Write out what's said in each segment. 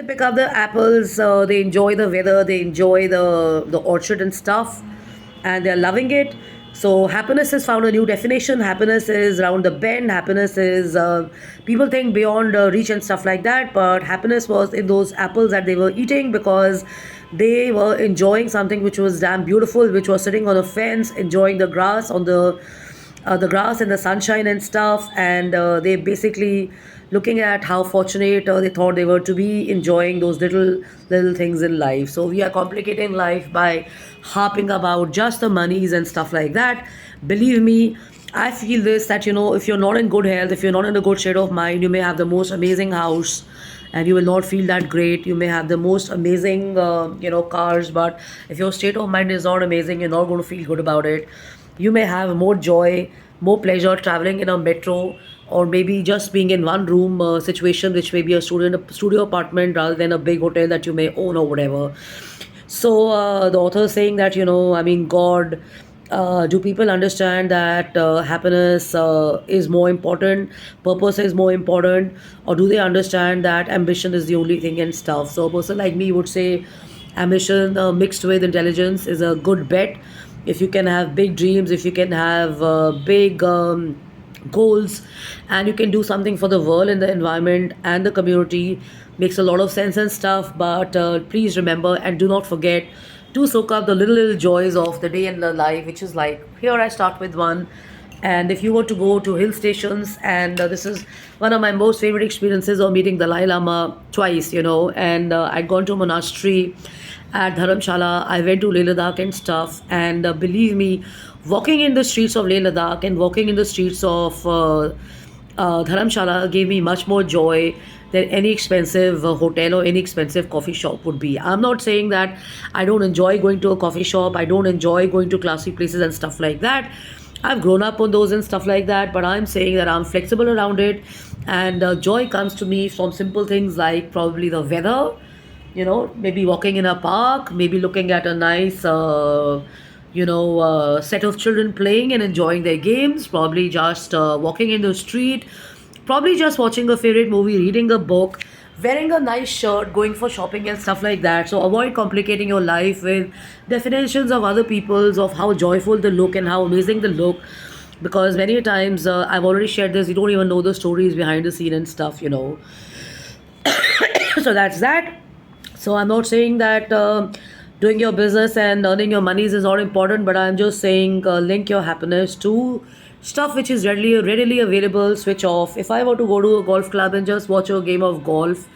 pick up the apples. They enjoy the weather. They enjoy the orchard and stuff, and they're loving it. So happiness has found a new definition. Happiness is around the bend. Happiness is people think beyond reach and stuff like that. But happiness was in those apples that they were eating because they were enjoying something which was damn beautiful, which was sitting on a fence, enjoying the grass and the sunshine and stuff, and they basically looking at how fortunate they thought they were to be enjoying those little things in life. So we are complicating life by harping about just the monies and stuff like that. Believe me, I feel this that if you're not in good health, if you're not in a good state of mind, you may have the most amazing house and you will not feel that great. You may have the most amazing cars, but if your state of mind is not amazing, you're not going to feel good about it. You may have more joy, more pleasure traveling in a metro, or maybe just being in one room situation, which may be a studio apartment rather than a big hotel that you may own or whatever. So the author is saying that I mean, God. Do people understand that happiness is more important, purpose is more important, or do they understand that ambition is the only thing and stuff? So a person like me would say ambition mixed with intelligence is a good bet. If you can have big dreams, if you can have big goals, and you can do something for the world and the environment and the community, makes a lot of sense and stuff. But please remember and do not forget to soak up the little joys of the day in the life, which is like here I start with one. And if you were to go to hill stations, and this is one of my most favorite experiences of meeting Dalai Lama twice, and I'd gone to a monastery at Dharamshala. I went to Leh Ladakh and stuff, and believe me, walking in the streets of Leh Ladakh and walking in the streets of Dharamshala gave me much more joy than any expensive hotel or any expensive coffee shop would be. I'm not saying that I don't enjoy going to a coffee shop, I don't enjoy going to classy places and stuff like that. I've grown up on those and stuff like that, but I'm saying that I'm flexible around it, and joy comes to me from simple things like probably the weather, maybe walking in a park, maybe looking at a nice set of children playing and enjoying their games, probably just walking in the street, probably just watching a favorite movie, reading a book, wearing a nice shirt, going for shopping and stuff like that. So avoid complicating your life with definitions of other people's of how joyful they look and how amazing they look. Because many times I've already shared this, you don't even know the stories behind the scene and stuff. So that's that. So I'm not saying that doing your business and earning your monies is not important, but I'm just saying link your happiness to stuff which is readily available. Switch off. If I were to go to a golf club and just watch a game of golf,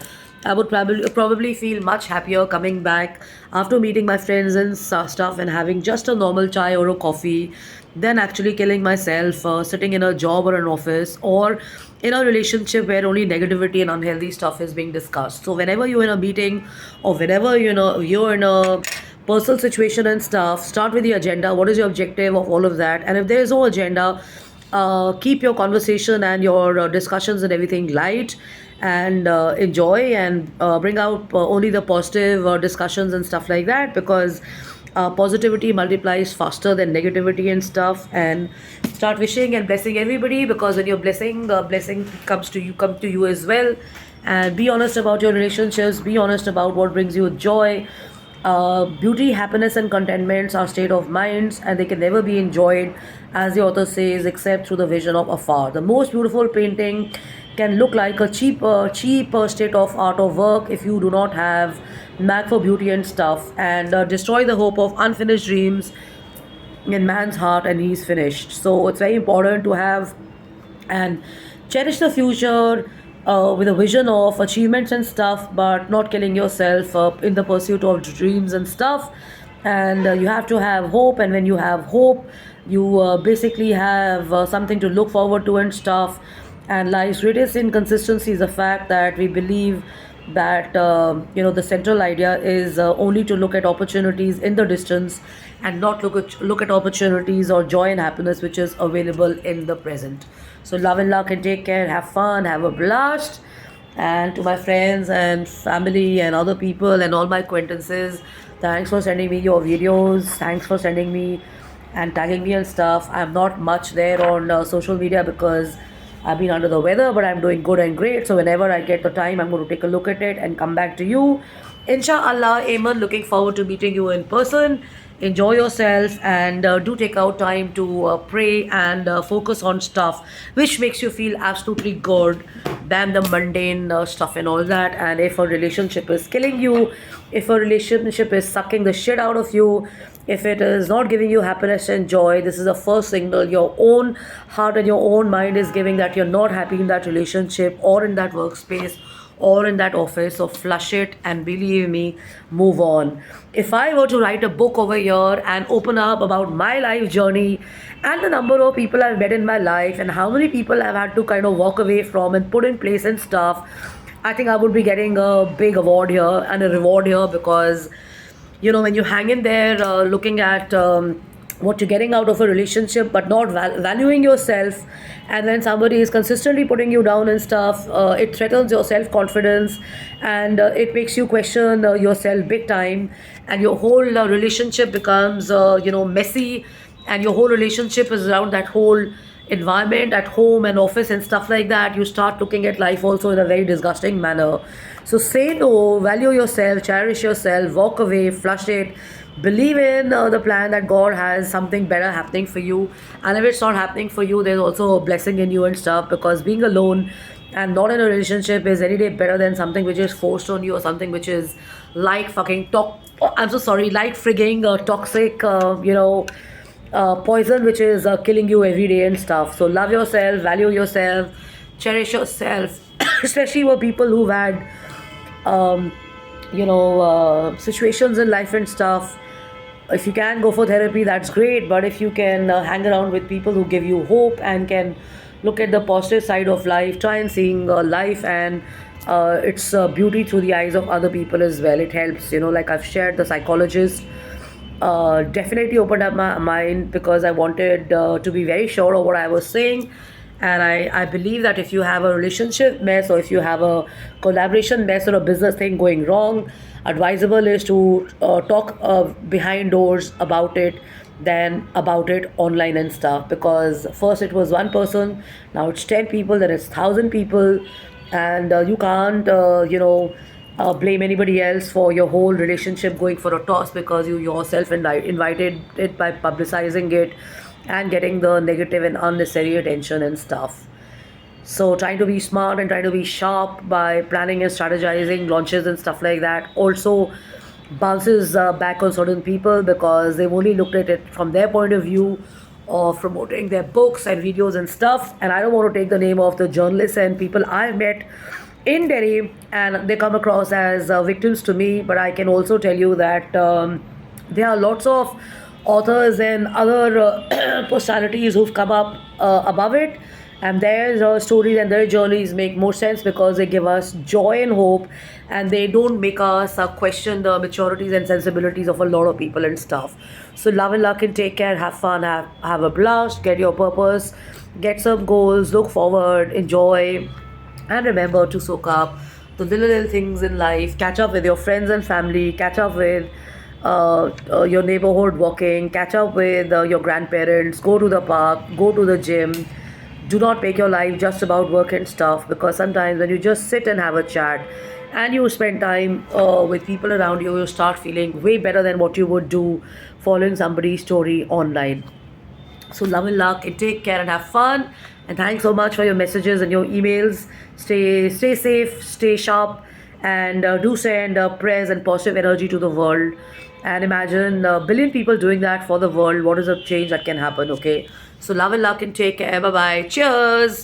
I would probably feel much happier coming back after meeting my friends and stuff and having just a normal chai or a coffee than actually killing myself sitting in a job or an office or in a relationship where only negativity and unhealthy stuff is being discussed. So whenever you're in a meeting or whenever you're in a personal situation and stuff, start with the agenda. What is your objective of all of that? And if there is no agenda, keep your conversation and your discussions and everything light, and enjoy, and bring out only the positive discussions and stuff like that, because positivity multiplies faster than negativity and stuff. And start wishing and blessing everybody, because when you're blessing, blessing come to you as well. And be honest about your relationships, be honest about what brings you joy. Beauty, happiness, and contentments are state of minds, and they can never be enjoyed, as the author says, except through the vision of afar. The most beautiful painting can look like a cheap state of art or work if you do not have knack for beauty and stuff, and destroy the hope of unfinished dreams in man's heart, and he's finished. So it's very important to have and cherish the future with a vision of achievements and stuff, but not killing yourself in the pursuit of dreams and stuff. And you have to have hope, and when you have hope, you basically have something to look forward to and stuff. And life's greatest inconsistency is the fact that we believe that the central idea is only to look at opportunities in the distance and not look at opportunities or joy and happiness which is available in the present. So love and luck, and take care, have fun, have a blast. And to my friends and family and other people and all my acquaintances, thanks for sending me your videos, thanks for sending me and tagging me and stuff. I'm not much there on social media because I've been under the weather, but I'm doing good and great. So whenever I get the time, I'm going to take a look at it and come back to you. Inshallah, Amen. Looking forward to meeting you in person. Enjoy yourself and do take out time to pray and focus on stuff which makes you feel absolutely good than the mundane stuff and all that. And if a relationship is killing you, if a relationship is sucking the shit out of you, if it is not giving you happiness and joy, this is the first signal your own heart and your own mind is giving that you're not happy in that relationship or in that workspace or in that office. So flush it and believe me, move on. If I were to write a book over here and open up about my life journey and the number of people I've met in my life and how many people I've had to kind of walk away from and put in place and stuff, I think I would be getting a big award here and a reward here because when you hang in there looking at what you're getting out of a relationship but not valuing yourself, and then somebody is consistently putting you down and stuff, it threatens your self-confidence and it makes you question yourself big time, and your whole relationship becomes messy, and your whole relationship is around that whole environment at home and office and stuff like that. You start looking at life also in a very disgusting manner. So say no, value yourself, cherish yourself, walk away, flush it, believe in the plan that God has something better happening for you. And if it's not happening for you, there's also a blessing in you and stuff, because being alone and not in a relationship is any day better than something which is forced on you or something which is like fucking I'm so sorry, like frigging toxic, poison which is killing you every day and stuff. So love yourself, value yourself, cherish yourself, especially for people who've had, situations in life and stuff. If you can go for therapy, that's great. But if you can hang around with people who give you hope and can look at the positive side of life, try and seeing life and its beauty through the eyes of other people as well. It helps, like I've shared, the psychologist definitely opened up my mind because I wanted to be very sure of what I was saying. And I believe that if you have a relationship mess or if you have a collaboration mess or a business thing going wrong, advisable is to talk behind doors about it than about it online and stuff. Because first it was one person, now it's 10 people, then it's 1,000 people, and you can't, blame anybody else for your whole relationship going for a toss because you yourself invited it by publicizing it and getting the negative and unnecessary attention and stuff. So trying to be smart and trying to be sharp by planning and strategizing launches and stuff like that also bounces back on certain people because they've only looked at it from their point of view of promoting their books and videos and stuff. And I don't want to take the name of the journalists and people I've met in Delhi and they come across as victims to me, but I can also tell you that there are lots of authors and other personalities who've come up above it, and their stories and their journeys make more sense because they give us joy and hope, and they don't make us question the maturities and sensibilities of a lot of people and stuff. So love and luck and take care, have fun, have a blast, get your purpose, get some goals, look forward, enjoy, and remember to soak up the little things in life. Catch up with your friends and family, catch up with your neighborhood walking, catch up with your grandparents, go to the park, go to the gym. Do not make your life just about work and stuff, because sometimes when you just sit and have a chat and you spend time with people around you, you start feeling way better than what you would do following somebody's story online. So love and luck and take care and have fun. And thanks so much for your messages and your emails. Stay safe, stay sharp, and do send prayers and positive energy to the world. And imagine a billion people doing that for the world. What is a change that can happen? Okay. So love and luck and take care. Bye bye. Cheers.